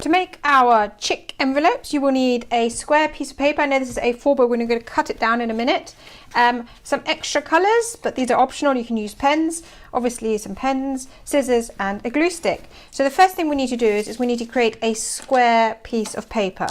to make our chick envelopes, you will need a square piece of paper. I know this is A4, but we're going to cut it down in a minute. Some extra colours, but these are optional. You can use pens, obviously some pens, scissors and a glue stick. So the first thing we need to do is we need to create a square piece of paper.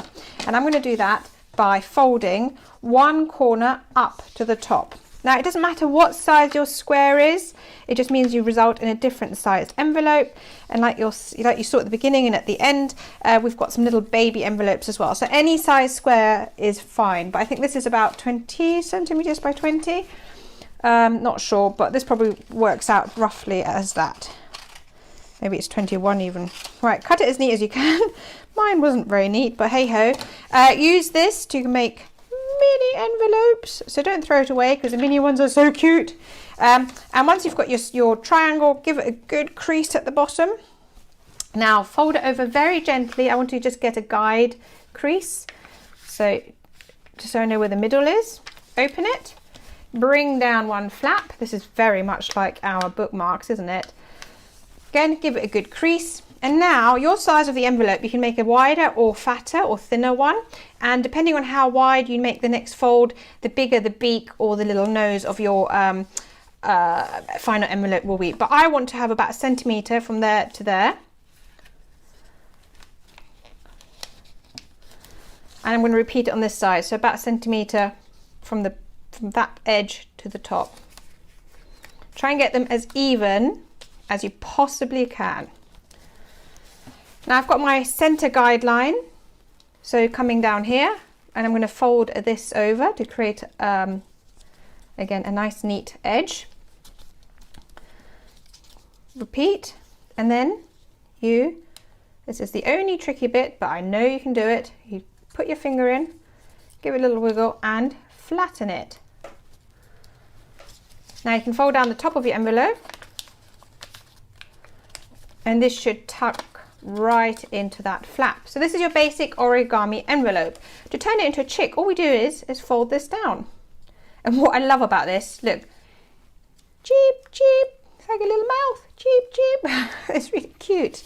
And I'm going to do that by folding one corner up to the top. Now, it doesn't matter what size your square is, it just means you result in a different sized envelope. And like you saw at the beginning and at the end, we've got some little baby envelopes as well. So any size square is fine, but I think this is about 20 centimeters by 20. Not sure, but this probably works out roughly as that. Maybe it's 21 even. Right, cut it as neat as you can. Mine wasn't very neat, but hey ho. Use this to make mini envelopes, so don't throw it away because the mini ones are so cute. And once you've got your triangle, give it a good crease at the bottom. Now fold it over very gently. I want to just get a guide crease, so just so I know where the middle is. Open it, bring down one flap. This is very much like our bookmarks, isn't it? Again, give it a good crease. And now your size of the envelope, you can make a wider or fatter or thinner one. And depending on how wide you make the next fold, the bigger the beak or the little nose of your final envelope will be. But I want to have about 1 centimeter from there to there. And I'm going to repeat it on this side. So about 1 centimeter from that edge to the top. Try and get them as even as you possibly can. Now I've got my center guideline, so coming down here, and I'm going to fold this over to create, again, a nice neat edge. Repeat, and then this is the only tricky bit, but I know you can do it. You put your finger in, give it a little wiggle, and flatten it. Now you can fold down the top of your envelope, and this should tuck right into that flap. So this is your basic origami envelope. To turn it into a chick, all we do is fold this down. And what I love about this, look, cheep, cheep, it's like a little mouth, cheep, cheep. It's really cute.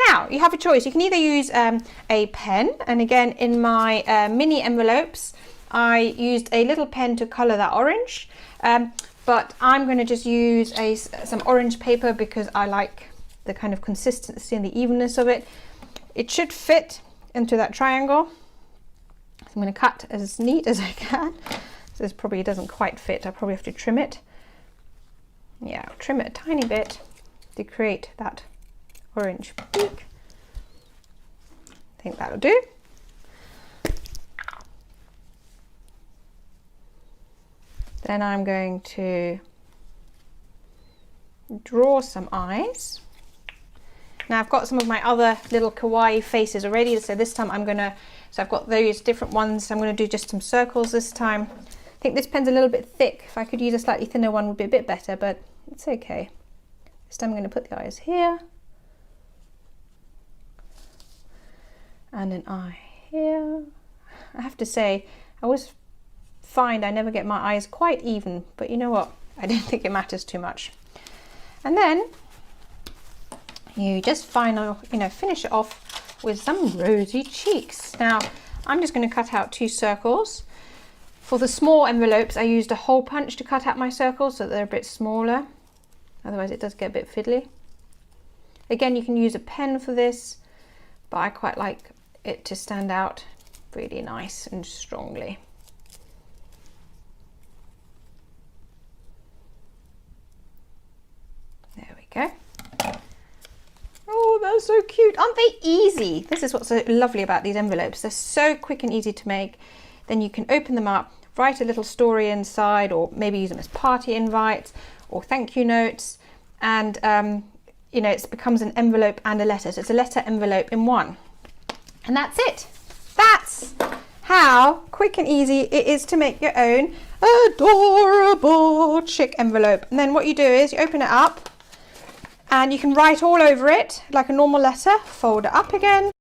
Now you have a choice. You can either use a pen, and again in my mini envelopes, I used a little pen to color that orange, but I'm going to just use some orange paper because I like the kind of consistency and the evenness of it. It should fit into that triangle. So I'm going to cut as neat as I can. So this probably doesn't quite fit. I probably have to trim it. Yeah, I'll trim it a tiny bit to create that orange beak. I think that'll do. Then I'm going to draw some eyes. Now I've got some of my other little kawaii faces already, so this time so I've got those different ones. I'm going to do just some circles this time. I think this pen's a little bit thick. If I could use a slightly thinner one, would be a bit better, but it's okay. This time I'm going to put the eyes here. And an eye here. I have to say, I always find I never get my eyes quite even, but you know what? I don't think it matters too much. And then you just finish it off with some rosy cheeks. Now I'm just going to cut out 2 circles. For the small envelopes, I used a hole punch to cut out my circles so that they're a bit smaller. Otherwise it does get a bit fiddly. Again, you can use a pen for this, but I quite like it to stand out really nice and strongly. There we go. Oh, they're so cute. Aren't they easy? This is what's so lovely about these envelopes. They're so quick and easy to make. Then you can open them up, write a little story inside, or maybe use them as party invites or thank you notes. And, it becomes an envelope and a letter. So it's a letter envelope in one. And that's it. That's how quick and easy it is to make your own adorable chick envelope. And then what you do is you open it up, and you can write all over it like a normal letter, fold it up again,